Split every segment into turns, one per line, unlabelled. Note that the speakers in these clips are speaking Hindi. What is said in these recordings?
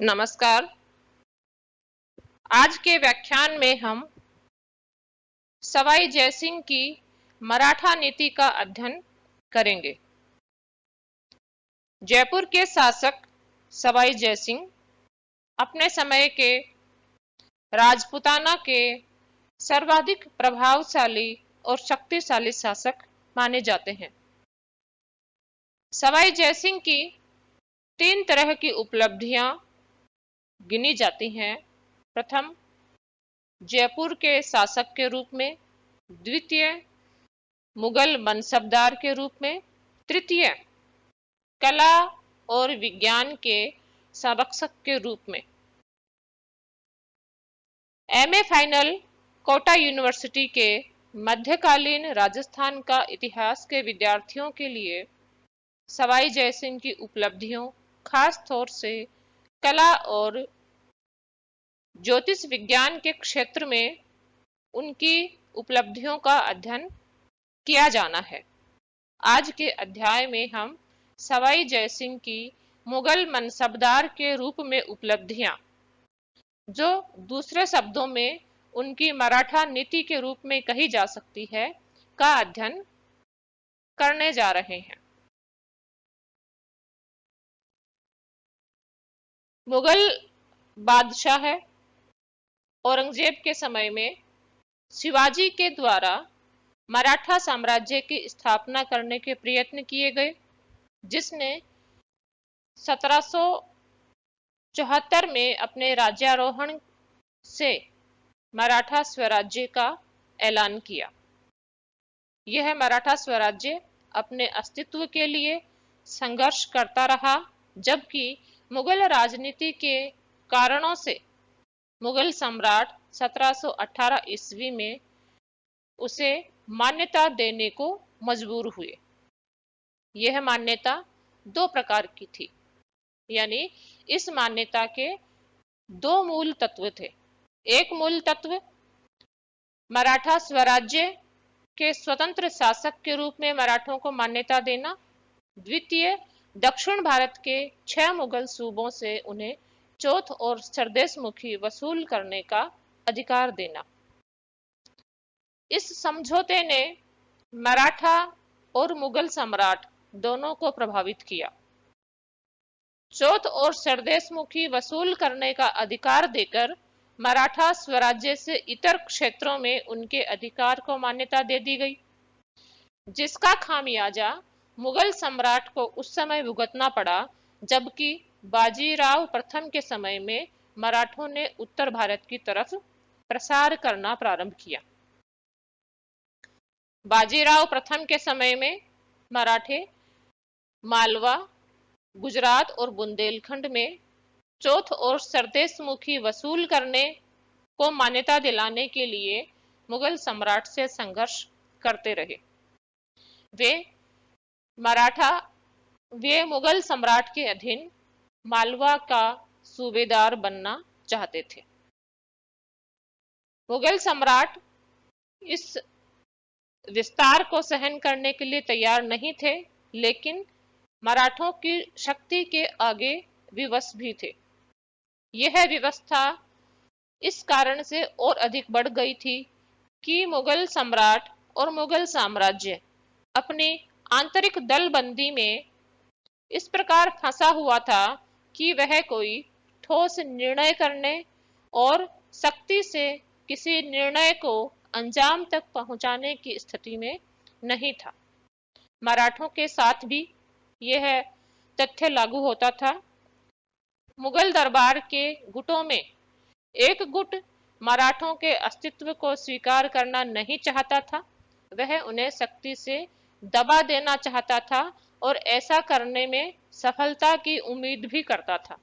नमस्कार। आज के व्याख्यान में हम सवाई जयसिंह की मराठा नीति का अध्ययन करेंगे। जयपुर के शासक सवाई जयसिंह अपने समय के राजपूताना के सर्वाधिक प्रभावशाली और शक्तिशाली शासक माने जाते हैं। सवाई जयसिंह की 3 तरह की उपलब्धियां गिनी जाती हैं। प्रथम, जयपुर के शासक के रूप में। द्वितीय, मुगल मनसबदार के रूप में। तृतीय, कला और विज्ञान के संरक्षक के रूप में। एमए फाइनल कोटा यूनिवर्सिटी के मध्यकालीन राजस्थान का इतिहास के विद्यार्थियों के लिए सवाई जयसिंह की उपलब्धियों, खास तौर से कला और ज्योतिष विज्ञान के क्षेत्र में उनकी उपलब्धियों का अध्ययन किया जाना है। आज के अध्याय में हम सवाई जयसिंह की मुगल मनसबदार के रूप में उपलब्धियां, जो दूसरे शब्दों में उनकी मराठा नीति के रूप में कही जा सकती है, का अध्ययन करने जा रहे हैं। मुगल बादशाह औरंगजेब के समय में शिवाजी के द्वारा मराठा साम्राज्य की स्थापना करने के प्रयत्न किए गए, जिसने 1774 में अपने राज्यारोहण से मराठा स्वराज्य का ऐलान किया। यह मराठा स्वराज्य अपने अस्तित्व के लिए संघर्ष करता रहा, जबकि मुगल राजनीति के कारणों से मुगल सम्राट 1718 ईस्वी में उसे मान्यता देने को मजबूर हुए। यह मान्यता 2 प्रकार की थी, यानी इस मान्यता के 2 मूल तत्व थे। एक मूल तत्व मराठा स्वराज्य के स्वतंत्र शासक के रूप में मराठों को मान्यता देना। द्वितीय, दक्षिण भारत के 6 मुगल सूबों से उन्हें चौथ और सरदेशमुखी वसूल करने का अधिकार देना। इस समझौते ने मराठा और मुगल सम्राट दोनों को प्रभावित किया। चौथ और सरदेशमुखी वसूल करने का अधिकार देकर मराठा स्वराज्य से इतर क्षेत्रों में उनके अधिकार को मान्यता दे दी गई, जिसका खामियाजा मुगल सम्राट को उस समय भुगतना पड़ा, जबकि बाजीराव प्रथम के समय में मराठों ने उत्तर भारत की तरफ प्रसार करना प्रारंभ किया। बाजीराव प्रथम के समय में मराठे मालवा, गुजरात और बुंदेलखंड में चौथ और सरदेशमुखी वसूल करने को मान्यता दिलाने के लिए मुगल सम्राट से संघर्ष करते रहे। वे मुगल सम्राट के अधीन मालवा का सूबेदार बनना चाहते थे। मुगल सम्राट इस विस्तार को सहन करने के लिए तैयार नहीं थे, लेकिन मराठों की शक्ति के आगे विवश भी थे। यह व्यवस्था इस कारण से और अधिक बढ़ गई थी कि मुगल सम्राट और मुगल साम्राज्य अपनी आंतरिक दलबंदी में इस प्रकार फंसा हुआ था कि वह कोई ठोस निर्णय करने और सख्ती से किसी निर्णय को अंजाम तक पहुंचाने की स्थिति में नहीं था। मराठों के साथ भी यह तथ्य लागू होता था। मुगल दरबार के गुटों में एक गुट मराठों के अस्तित्व को स्वीकार करना नहीं चाहता था। वह उन्हें सख्ती से दबा देना चाहता था और ऐसा करने में सफलता की उम्मीद भी करता था।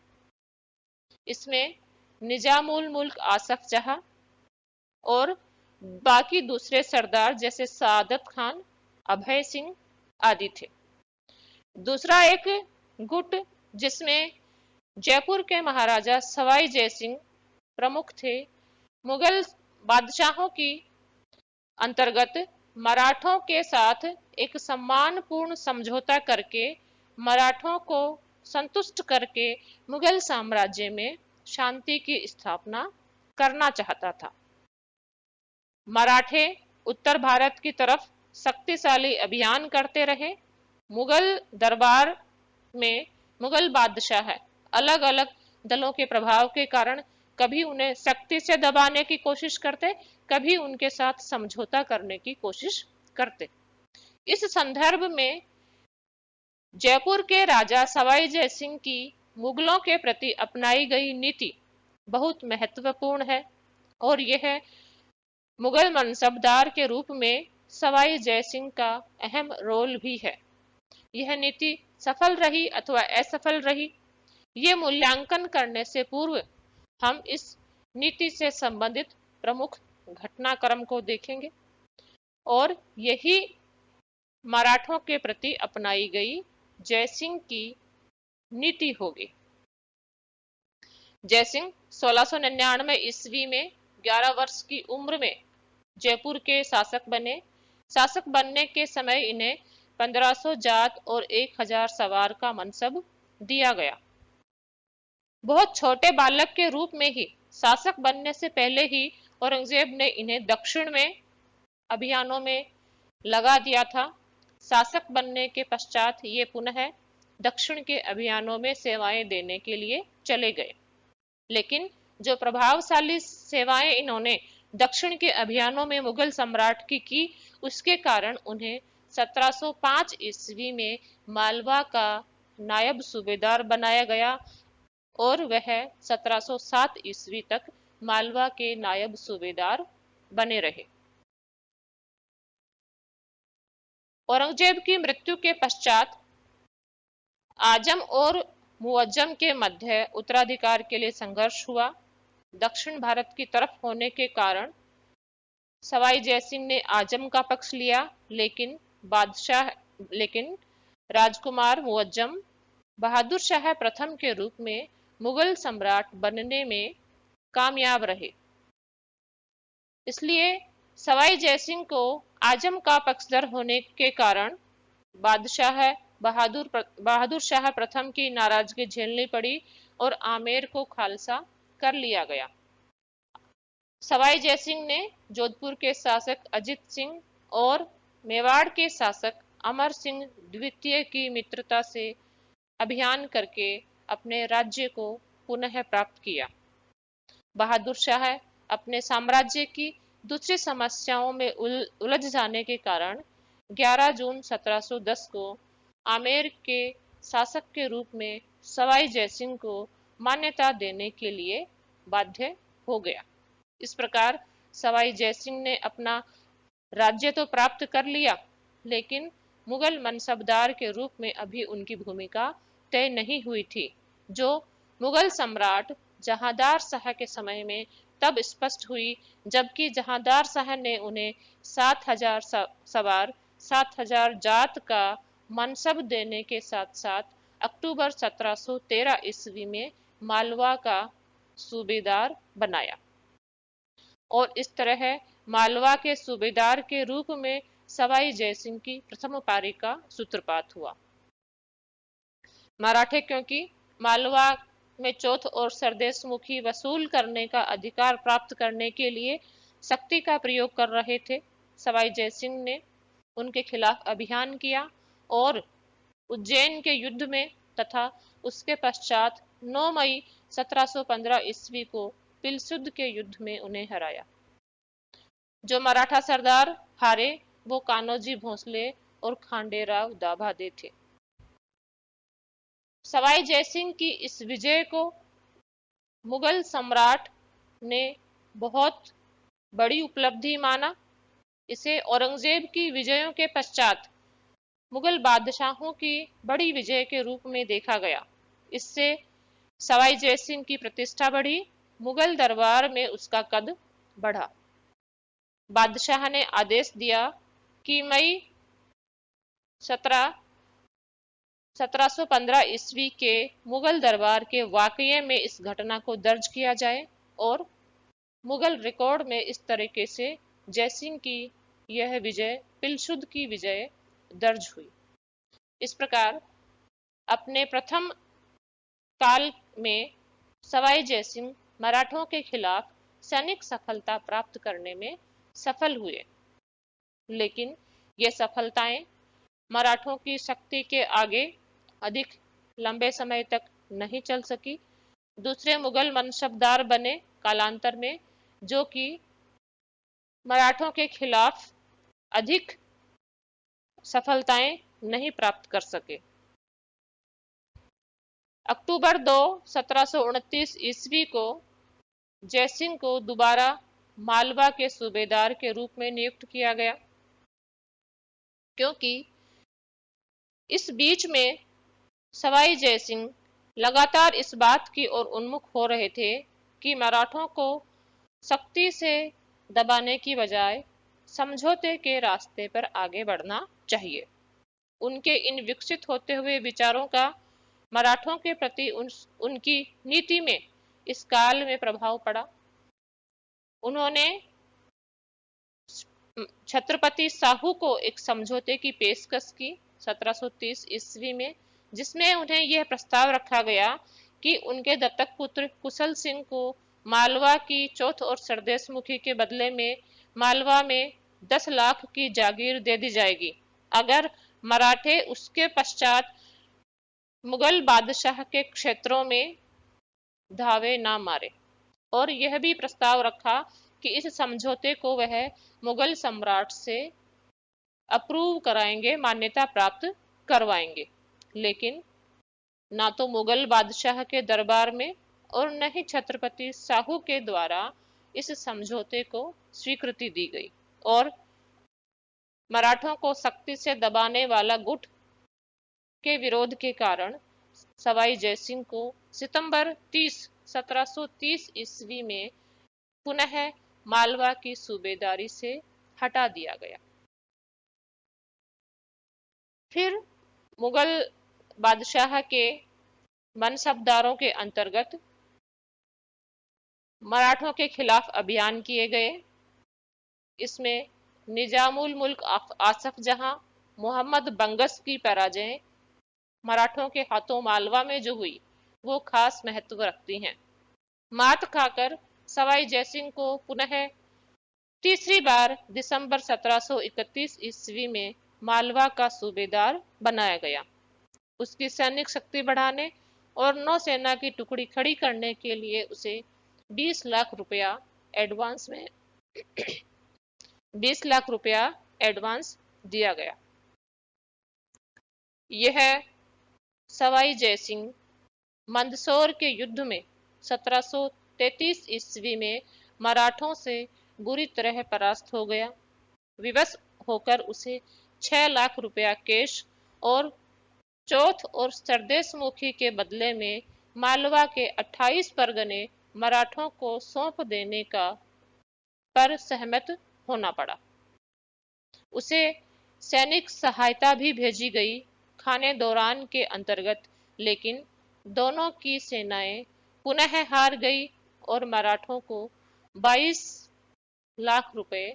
इसमें निजामुल मुल्क आसफ जहां और बाकी दूसरे सरदार जैसे सादत खान, अभय सिंह आदि थे। दूसरा एक गुट, जिसमें जयपुर के महाराजा सवाई जयसिंह प्रमुख थे, मुगल बादशाहों की अंतर्गत मराठों के साथ एक सम्मानपूर्ण समझौता करके मराठों को संतुष्ट करके मुगल साम्राज्य में शांति की स्थापना करना चाहता था। मराठे उत्तर भारत की तरफ शक्तिशाली अभियान करते रहे। मुगल दरबार में मुगल बादशाह अलग अलग दलों के प्रभाव के कारण कभी उन्हें सख्ती से दबाने की कोशिश करते, कभी उनके साथ समझौता करने की कोशिश करते। इस संदर्भ में जयपुर के राजा सवाई जयसिंह की मुगलों के प्रति अपनाई गई नीति बहुत महत्वपूर्ण है और यह मुगल मनसबदार के रूप में सवाई जयसिंह का अहम रोल भी है। यह नीति सफल रही अथवा असफल रही, ये मूल्यांकन करने से पूर्व हम इस नीति से संबंधित प्रमुख घटनाक्रम को देखेंगे और यही मराठों के प्रति अपनाई गई जयसिंह की नीति होगी। जयसिंह 1699 ईस्वी में 11 वर्ष की उम्र में जयपुर के शासक बने। शासक बनने के समय इन्हें 1500 जात और 1000 सवार का मनसब दिया गया। बहुत छोटे बालक के रूप में ही शासक बनने से पहले ही औरंगजेब ने इन्हें दक्षिण में अभियानों में लगा दिया था। शासक बनने के पश्चात ये पुनः दक्षिण के अभियानों में सेवाएं देने के लिए चले गए, लेकिन जो प्रभावशाली सेवाएं इन्होंने दक्षिण के अभियानों में मुगल सम्राट की उसके कारण उन्हें 1705 ईस्वी में मालवा का नायब सूबेदार बनाया गया और वह 1707 ईस्वी तक मालवा के नायब सूबेदार बने रहे। औरंगजेब की मृत्यु के पश्चात आजम और मुअज्जम के मध्य उत्तराधिकार के लिए संघर्ष हुआ। दक्षिण भारत की तरफ होने के कारण सवाई जयसिंह ने आजम का पक्ष लिया, लेकिन राजकुमार मुअज्जम बहादुर शाह प्रथम के रूप में मुगल सम्राट बनने में कामयाब रहे। इसलिए सवाई जयसिंह को आजम का पक्षधर होने के कारण बहादुर शाह प्रथम की नाराजगी झेलनी पड़ी और आमेर को खालसा कर लिया गया। सवाई जयसिंह ने जोधपुर के शासक अजित सिंह और मेवाड़ के शासक अमर सिंह द्वितीय की मित्रता से अभियान करके अपने राज्य को पुनः प्राप्त किया। बहादुर शाह अपने साम्राज्य की दूसरी समस्याओं में उलझ जाने के कारण 11 जून 1710 को आमेर के शासक के रूप में सवाई जयसिंह को मान्यता देने के लिए बाध्य हो गया। इस प्रकार सवाई जयसिंह ने अपना राज्य तो प्राप्त कर लिया, लेकिन मुगल मनसबदार के रूप में अभी उनकी भूमिका तय नहीं हुई थी, जो मुगल सम्राट जहांदार शाह के समय में तब स्पष्ट हुई जबकि जहांदार शाह ने उन्हें 7000 सवार 7000 जात का मनसब देने के साथ साथ अक्टूबर 1713 ईस्वी में मालवा का सूबेदार बनाया और इस तरह मालवा के सूबेदार के रूप में सवाई जयसिंह की प्रथम पारी का सूत्रपात हुआ। मराठे क्योंकि मालवा में चौथ और सरदेशमुखी वसूल करने का अधिकार प्राप्त करने के लिए शक्ति का प्रयोग कर रहे थे, सवाई जयसिंह ने उनके खिलाफ अभियान किया और उज्जैन के युद्ध में तथा उसके पश्चात 9 मई 1715 ईस्वी को पिलसुद्ध के युद्ध में उन्हें हराया। जो मराठा सरदार हारे वो कान्होजी भोंसले और खांडेराव दाभादे थे। सवाई जयसिंह की इस विजय को मुगल सम्राट ने बहुत बड़ी उपलब्धि माना। इसे औरंगजेब की विजयों के पश्चात मुगल बादशाहों की बड़ी विजय के रूप में देखा गया। इससे सवाई जयसिंह की प्रतिष्ठा बढ़ी, मुगल दरबार में उसका कद बढ़ा। बादशाह ने आदेश दिया कि मई 1715 ईस्वी के मुगल दरबार के वाकये में इस घटना को दर्ज किया जाए और मुगल रिकॉर्ड में इस तरीके से जयसिंह की यह विजय पिलसुद्ध की विजय दर्ज हुई। इस प्रकार अपने प्रथम काल में सवाई जयसिंह मराठों के खिलाफ सैनिक सफलता प्राप्त करने में सफल हुए, लेकिन ये सफलताएं मराठों की शक्ति के आगे अधिक लंबे समय तक नहीं चल सकी। दूसरे मुगल मनसबदार बने कालांतर में, जो कि मराठों के खिलाफ अधिक सफलताएं नहीं प्राप्त कर सके। अक्टूबर 2 1729 ईस्वी को जयसिंह को दोबारा मालवा के सूबेदार के रूप में नियुक्त किया गया, क्योंकि इस बीच में सवाई जयसिंह लगातार इस बात की ओर उन्मुख हो रहे थे कि मराठों को सख्ती से दबाने की बजाय समझौते के रास्ते पर आगे बढ़ना चाहिए। उनके इन विकसित होते हुए विचारों का मराठों के प्रति उनकी नीति में इस काल में प्रभाव पड़ा। उन्होंने छत्रपति साहू को एक समझौते की पेशकश की 1730 ईस्वी में, जिसमें उन्हें यह प्रस्ताव रखा गया कि उनके दत्तक पुत्र कुशल सिंह को मालवा की चौथ और सरदेश मुखी के बदले में मालवा में 10 लाख की जागीर दे दी जाएगी, अगर मराठे उसके पश्चात मुगल बादशाह के क्षेत्रों में धावे ना मारे। और यह भी प्रस्ताव रखा कि इस समझौते को वह मुगल सम्राट से अप्रूव कराएंगे, मान्यता प्राप्त करवाएंगे। लेकिन ना तो मुगल बादशाह के दरबार में और न ही छत्रपति साहू के द्वारा इस समझौते को स्वीकृति दी गई, और मराठों को सख्ती से दबाने वाला गुट के विरोध के कारण सवाई जयसिंह को सितंबर 30 1730 ईस्वी में पुनः मालवा की सूबेदारी से हटा दिया गया। फिर मुगल बादशाह के मनसबदारों के अंतर्गत मराठों के खिलाफ अभियान किए गए। इसमें निजामुल मुल्क आसफ जहां मोहम्मद बंगस की पराजय मराठों के हाथों मालवा में जो हुई वो खास महत्व रखती हैं। मात खाकर सवाई जयसिंह को पुनः तीसरी बार दिसंबर 1731 ईस्वी में मालवा का सूबेदार बनाया गया। उसकी सैनिक शक्ति बढ़ाने और नौसेना की टुकड़ी खड़ी करने के लिए उसे 20 लाख रुपया एडवांस में 20 लाख रुपया एडवांस दिया गया। यह सवाई जयसिंह मंदसौर के युद्ध में 1733 ईस्वी में मराठों से बुरी तरह परास्त हो गया। विवश होकर उसे 6 लाख रुपया कैश और चौथ और सरदेश मुखी के बदले में मालवा के 28 परगने मराठों को सौंप देने का पर सहमत होना पड़ा। उसे सैनिक सहायता भी भेजी गई खाने दौरान के अंतर्गत, लेकिन दोनों की सेनाएं पुनः हार गई और मराठों को 22 लाख रुपए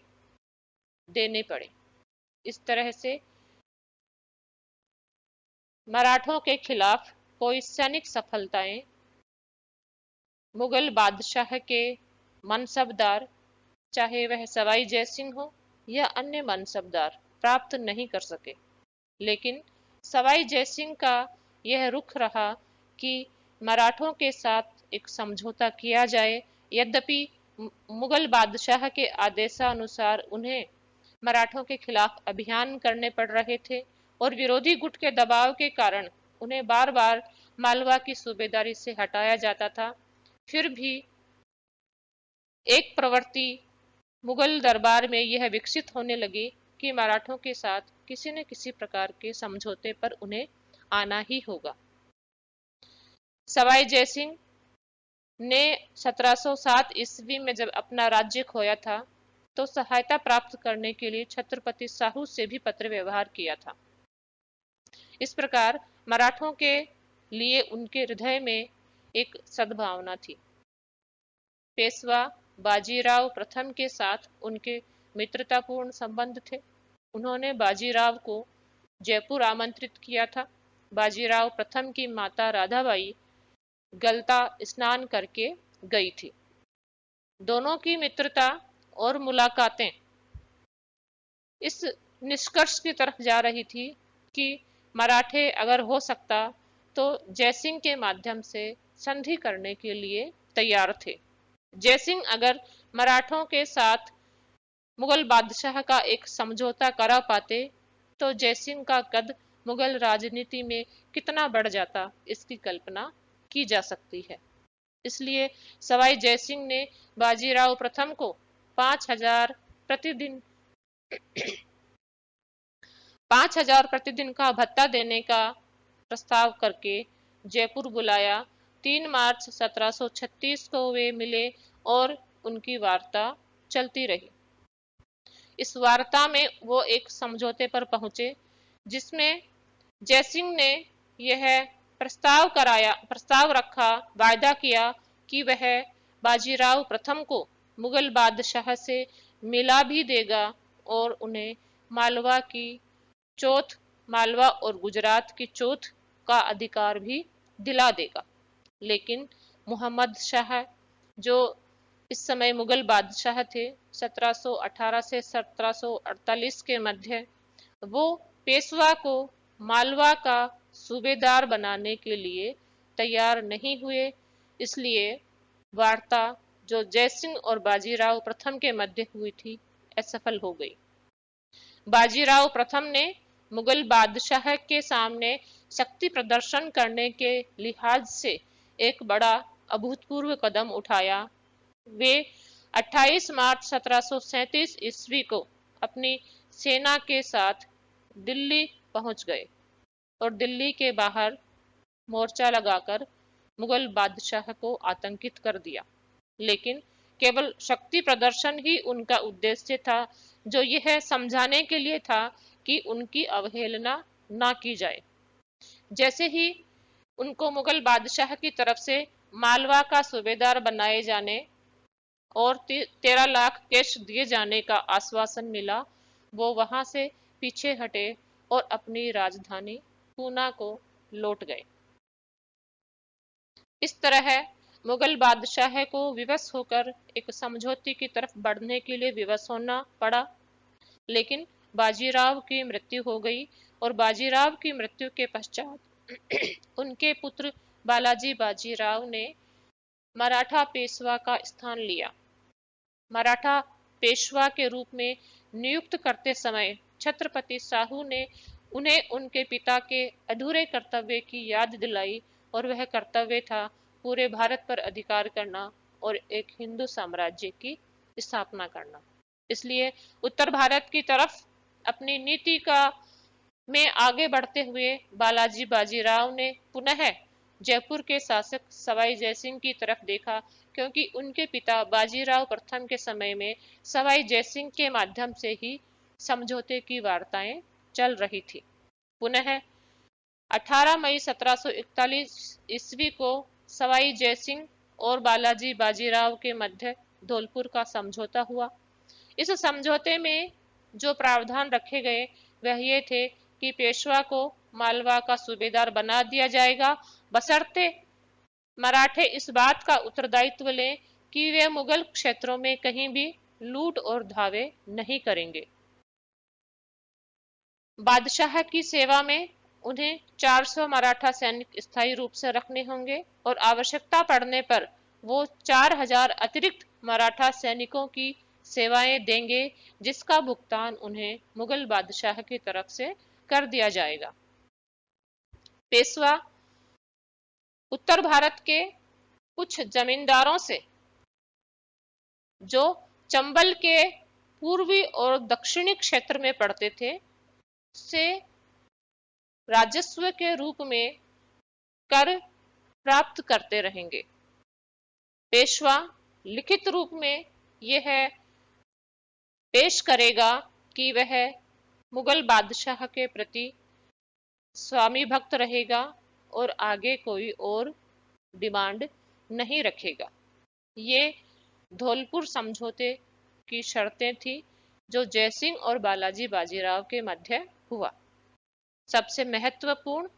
देने पड़े। इस तरह से मराठों के खिलाफ कोई सैनिक सफलताएं मुगल बादशाह के मनसबदार, चाहे वह सवाई जयसिंह हो या अन्य मनसबदार, प्राप्त नहीं कर सके। लेकिन सवाई जयसिंह का यह रुख रहा कि मराठों के साथ एक समझौता किया जाए। यद्यपि मुगल बादशाह के आदेशानुसार उन्हें मराठों के खिलाफ अभियान करने पड़ रहे थे और विरोधी गुट के दबाव के कारण उन्हें बार बार मालवा की सूबेदारी से हटाया जाता था, फिर भी एक प्रवृत्ति मुगल दरबार में यह विकसित होने लगी कि मराठों के साथ किसी न किसी प्रकार के समझौते पर उन्हें आना ही होगा। सवाई जयसिंह ने 1707 ईस्वी में जब अपना राज्य खोया था तो सहायता प्राप्त करने के लिए छत्रपति साहू से भी पत्र व्यवहार किया था। इस प्रकार मराठों के लिए उनके हृदय में एक सद्भावना थी। पेशवा बाजीराव प्रथम के साथ उनके मित्रतापूर्ण संबंध थे। उन्होंने बाजीराव को जयपुर आमंत्रित किया था। बाजीराव प्रथम की माता राधाबाई गलता स्नान करके गई थी। दोनों की मित्रता और मुलाकातें इस निष्कर्ष की तरफ जा रही थी कि मराठे अगर हो सकता तो जयसिंह के माध्यम से संधि करने के लिए तैयार थे। जयसिंह अगर मराठों के साथ मुगल बादशाह का एक समझौता करा पाते तो जयसिंह का कद मुगल राजनीति में कितना बढ़ जाता, इसकी कल्पना की जा सकती है। इसलिए सवाई जयसिंह ने बाजीराव प्रथम को 5,000 प्रतिदिन 5,000 प्रतिदिन का भत्ता देने का प्रस्ताव करके जयपुर बुलाया। 3 मार्च 1736 को वे मिले और उनकी वार्ता चलती रही। इस वार्ता में वो एक समझौते पर पहुंचे जिसमें जयसिंह ने यह प्रस्ताव रखा, वायदा किया कि वह बाजीराव प्रथम को मुगल बादशाह से मिला भी देगा और उन्हें मालवा की चौथ मालवा और गुजरात की चौथ का अधिकार भी दिला देगा। लेकिन मोहम्मद शाह जो इस समय मुगल बादशाह थे 1718 से 1748 के मध्य, वो पेशवा को मालवा का सूबेदार बनाने के लिए तैयार नहीं हुए। इसलिए वार्ता जो जयसिंह और बाजीराव प्रथम के मध्य हुई थी असफल हो गई। बाजीराव प्रथम ने मुगल बादशाह के सामने शक्ति प्रदर्शन करने के लिहाज से एक बड़ा अभूतपूर्व कदम उठाया। वे 28 मार्च 1737 ईस्वी को अपनी सेना के साथ दिल्ली पहुंच गए और दिल्ली के बाहर मोर्चा लगाकर मुगल बादशाह को आतंकित कर दिया। लेकिन केवल शक्ति प्रदर्शन ही उनका उद्देश्य था, जो यह समझाने के लिए था कि उनकी अवहेलना ना की जाए। जैसे ही उनको मुगल बादशाह की तरफ से मालवा का सूबेदार बनाए जाने और 13 लाख कैश दिए जाने का आश्वासन मिला, वो वहां से पीछे हटे और अपनी राजधानी पूना को लौट गए। इस तरह मुगल बादशाह को विवश होकर एक समझौते की तरफ बढ़ने के लिए विवश होना पड़ा। लेकिन बाजीराव की मृत्यु हो गई और बाजीराव की मृत्यु के पश्चात उनके पुत्र बालाजी बाजीराव ने मराठा पेशवा का स्थान लिया। मराठा पेशवा के रूप में नियुक्त करते समय छत्रपति साहू ने उन्हें उनके पिता के अधूरे कर्तव्य की याद दिलाई और वह कर्तव्य था पूरे भारत पर अधिकार करना और एक हिंदू साम्राज्य की स्थापना करना। इसलिए उत्तर भारत की तरफ अपनी नीति का में आगे बढ़ते हुए बालाजी बाजीराव ने पुनः जयपुर के शासक सवाई जयसिंह की तरफ देखा, क्योंकि उनके पिता बाजीराव प्रथम के समय में सवाई जयसिंह के माध्यम से ही समझौते की वार्ताएं चल रही थी। पुनः 18 मई 1741 ईस्वी को सवाई जयसिंह और बालाजी बाजीराव के मध्य धौलपुर का समझौता हुआ। इस समझौते में जो प्रावधान रखे गए वह ये थे कि पेशवा को मालवा का सूबेदार बना दिया जाएगा, बशर्ते मराठे इस बात का उत्तरदायित्व लें कि वे मुगल क्षेत्रों में कहीं भी लूट और धावे नहीं करेंगे। बादशाह की सेवा में उन्हें 400 मराठा सैनिक स्थायी रूप से रखने होंगे और आवश्यकता पड़ने पर वो 4,000 अतिरिक्त मराठा सैनिकों की सेवाएं देंगे, जिसका भुगतान उन्हें मुगल बादशाह की तरफ से कर दिया जाएगा। पेशवा उत्तर भारत के कुछ जमींदारों से जो चंबल के पूर्वी और दक्षिणी क्षेत्र में पड़ते थे से राजस्व के रूप में कर प्राप्त करते रहेंगे। पेशवा लिखित रूप में यह पेश करेगा कि वह मुगल बादशाह के प्रति स्वामी भक्त रहेगा और आगे कोई और डिमांड नहीं रखेगा। ये धौलपुर समझौते की शर्तें थी जो जयसिंह और बालाजी बाजीराव के मध्य हुआ। सबसे महत्वपूर्ण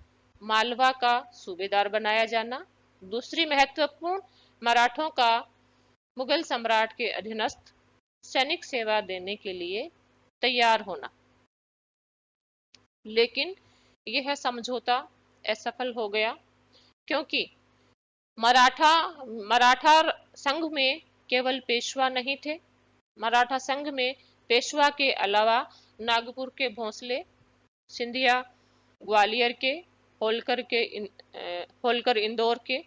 मालवा का सूबेदार बनाया जाना, दूसरी महत्वपूर्ण, मराठों का मुगल सम्राट के अधीनस्थ सैनिक सेवा देने के लिए तैयार होना। लेकिन यह समझौता असफल हो गया, क्योंकि मराठा मराठा संघ में केवल पेशवा नहीं थे। मराठा संघ में पेशवा के अलावा नागपुर के भोंसले, सिंधिया ग्वालियर के, होलकर इंदौर के,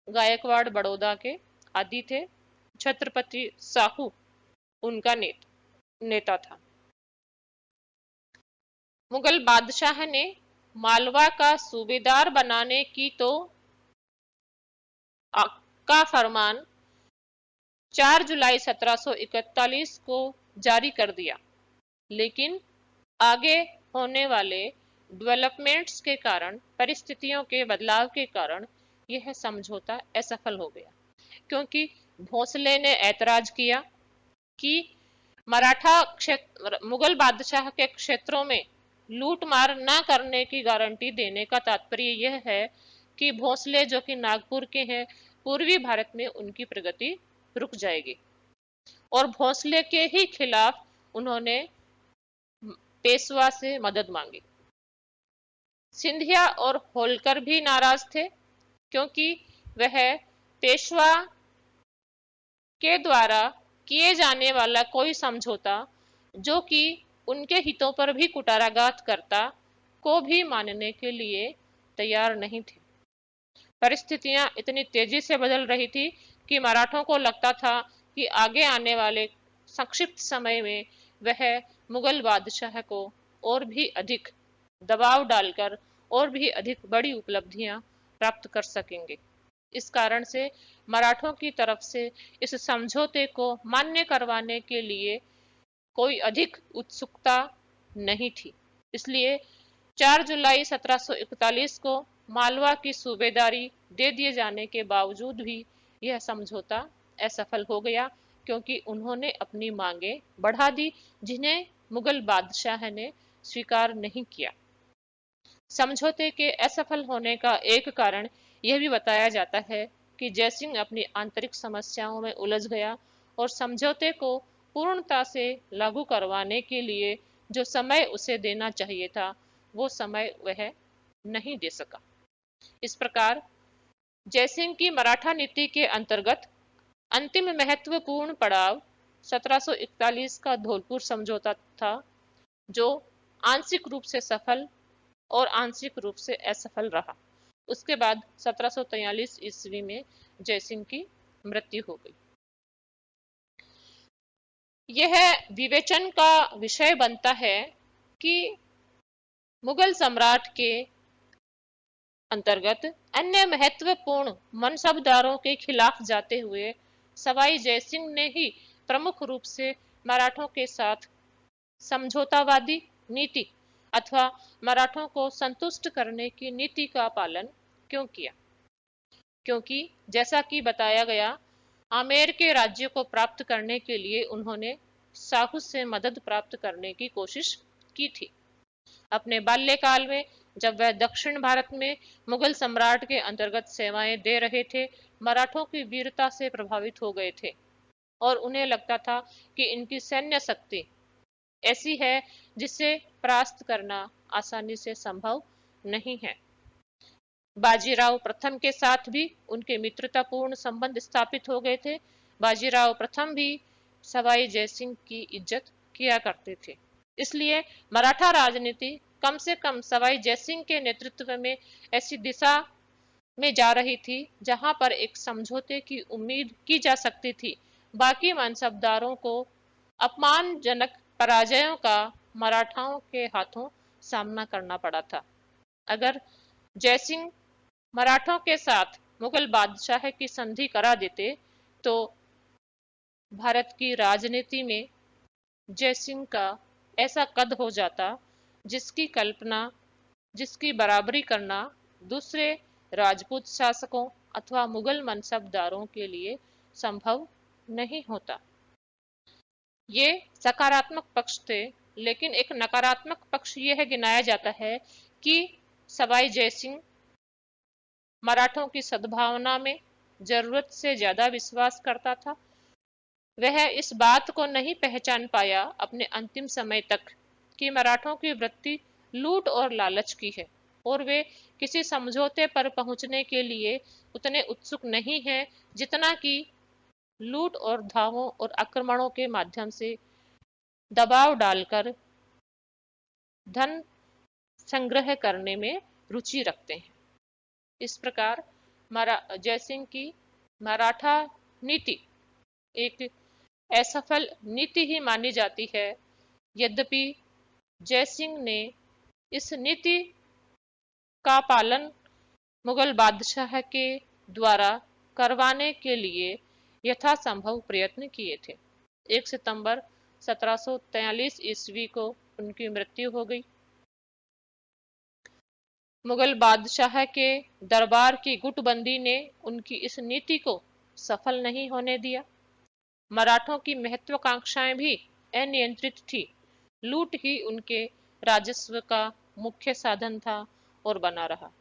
गायकवाड़ बड़ौदा के आदि थे। छत्रपति साहू उनका नेता था। मुगल बादशाह ने मालवा का सूबेदार बनाने की का फरमान 4 जुलाई 1741 को जारी कर दिया, लेकिन आगे होने वाले डेवलपमेंट्स के कारण, परिस्थितियों के बदलाव के कारण यह समझौता असफल हो गया, क्योंकि भोंसले ने ऐतराज किया कि मराठा क्षेत्र, मुगल बादशाह के क्षेत्रों में लूट मार न करने की गारंटी देने का तात्पर्य यह है कि भोंसले, जो कि नागपुर के हैं, पूर्वी भारत में उनकी प्रगति रुक जाएगी। और भोंसले के ही खिलाफ उन्होंने पेशवा से मदद मांगी। सिंधिया और होलकर भी नाराज थे, क्योंकि वह पेशवा के द्वारा किए जाने वाला कोई समझौता, जो कि उनके हितों पर भी कुठाराघात करता, को भी मानने के लिए तैयार नहीं थे। परिस्थितियां इतनी तेजी से बदल रही थी कि मराठों को लगता था कि आगे आने वाले संक्षिप्त समय में वह मुगल बादशाह को और भी अधिक दबाव डालकर और भी अधिक बड़ी उपलब्धियां प्राप्त कर सकेंगे। इस कारण से मराठों की तरफ से इस समझौते को मान्य करवाने के लिए कोई अधिक उत्सुकता नहीं थी। इसलिए 4 जुलाई 1741 को मालवा की सूबेदारी दे दिए जाने के बावजूद भी यह समझौता असफल हो गया, क्योंकि उन्होंने अपनी मांगे बढ़ा दी, जिन्हें मुगल बादशाह ने स्वीकार नहीं किया। समझौते के असफल होने का एक कारण यह भी बताया जाता है कि जयसिंह अपनी आंतरिक समस्याओं में उलझ गया और समझौते को पूर्णता से लागू करवाने के लिए जो समय उसे देना चाहिए था, वो समय वह नहीं दे सका। इस प्रकार जयसिंह की मराठा नीति के अंतर्गत अंतिम महत्वपूर्ण पड़ाव 1741 का धौलपुर समझौता था, जो आंशिक रूप से सफल और आंशिक रूप से असफल रहा। उसके बाद 1743 ईस्वी में जयसिंह की मृत्यु हो गई। यह विवेचन का विषय बनता है कि मुगल सम्राट के अंतर्गत अन्य महत्वपूर्ण मनसबदारों के खिलाफ जाते हुए सवाई जयसिंह ने ही प्रमुख रूप से मराठों के साथ समझौतावादी नीति अथवा मराठों को संतुष्ट करने की नीति का पालन क्यों किया? क्योंकि जैसा कि बताया गया, आमेर के राज्य को प्राप्त करने के लिए उन्होंने साहू से मदद प्राप्त करने की कोशिश की थी। अपने बाल्यकाल में जब वह दक्षिण भारत में मुगल सम्राट के अंतर्गत सेवाएं दे रहे थे, मराठों की वीरता से प्रभावित हो गए थे और उन्हें लगता था कि इनकी सैन्य शक्ति ऐसी है जिसे परास्त करना आसानी से संभव नहीं है। बाजीराव प्रथम के साथ भी उनके मित्रतापूर्ण संबंध स्थापित हो गए थे। बाजीराव प्रथम भी सवाई जयसिंह की इज्जत किया करते थे। इसलिए मराठा राजनीति कम से कम सवाई जयसिंह के नेतृत्व में ऐसी दिशा में जा रही थी जहां पर एक समझौते की उम्मीद की जा सकती थी। बाकी मनसबदारों को अपमानजनक पराजयों का मराठाओं के हाथों सामना करना पड़ा था। अगर जयसिंह मराठों के साथ मुगल बादशाह की संधि करा देते तो भारत की राजनीति में जयसिंह का ऐसा कद हो जाता जिसकी कल्पना, जिसकी बराबरी करना दूसरे राजपूत शासकों अथवा मुगल मनसबदारों के लिए संभव नहीं होता। ये सकारात्मक पक्ष थे, लेकिन एक नकारात्मक पक्ष यह गिनाया जाता है कि सवाई जयसिंह मराठों की सद्भावना में जरूरत से ज्यादा विश्वास करता था। वह इस बात को नहीं पहचान पाया अपने अंतिम समय तक कि मराठों की वृत्ति लूट और लालच की है और वे किसी समझौते पर पहुंचने के लिए उतने उत्सुक नहीं हैं जितना कि लूट और धावों और आक्रमणों के माध्यम से दबाव डालकर धन संग्रह करने में रुचि रखते हैं। इस प्रकार जयसिंह की मराठा नीति एक असफल नीति ही मानी जाती है। यद्यपि जयसिंह ने इस नीति का पालन मुगल बादशाह के द्वारा करवाने के लिए यथासंभव प्रयत्न किए थे। 1 सितंबर 1743 ईस्वी को उनकी मृत्यु हो गई। मुगल बादशाह के दरबार की गुटबंदी ने उनकी इस नीति को सफल नहीं होने दिया। मराठों की महत्वाकांक्षाएं भी अनियंत्रित थी। लूट ही उनके राजस्व का मुख्य साधन था और बना रहा।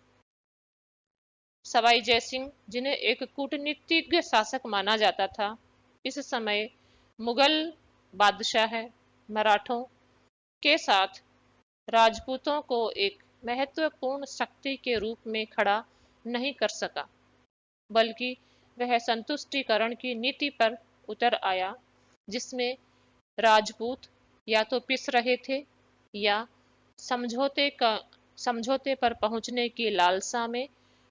सवाई जयसिंह, जिन्हें एक कूटनीतिज्ञ शासक माना जाता था, इस समय मुगल बादशाह मराठों के साथ राजपूतों को एक महत्वपूर्ण शक्ति के रूप में खड़ा नहीं कर सका, बल्कि वह संतुष्टिकरण की नीति पर उतर आया, जिसमें राजपूत या तो पिस रहे थे या समझौते पर पहुंचने की लालसा में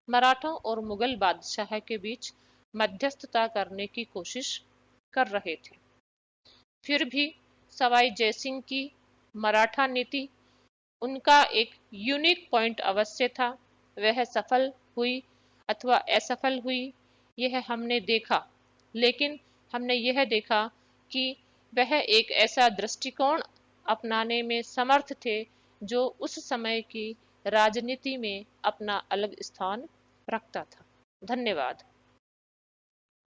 मराठों और मुगल बादशाह के बीच मध्यस्थता करने की कोशिश कर रहे थे। फिर भी सवाई जयसिंह की मराठा नीति उनका एक यूनिक पॉइंट अवश्य था। वह सफल हुई अथवा असफल हुई यह हमने देखा, लेकिन हमने यह देखा कि वह एक ऐसा दृष्टिकोण अपनाने में समर्थ थे जो उस समय की राजनीति में अपना अलग स्थान रखता था। धन्यवाद।